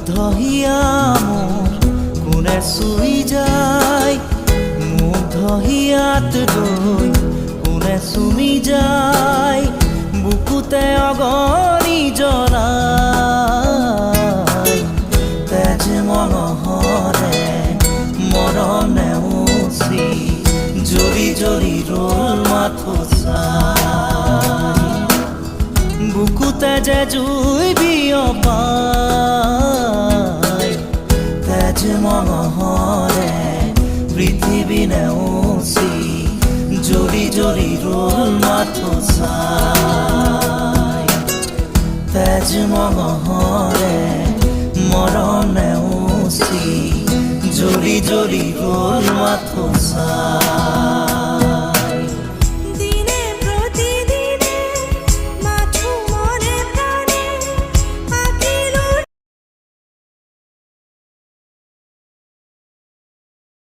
মুগ্ধহিয়া মোৰ কোনে চুই যায়, মুগ্ধহিয়াত ৰৈ কোনে চুমি যায়, বুকুতে অগণি জ্বলাই। তেজ মঙহৰে মৰম নেওচি জ্বলি জ্বলি ৰ'ল মাথো চাই, বুকুতে যে জুই বিয়পাই। তেজ মঙহৰে পৃথিৱী নেওচি জ্বলি জ্বলি ৰ'ল মাথো চাই। তেজ মঙহৰে মৰম নেওচি জ্বলি জ্বলি ৰ'ল মাথো চাই।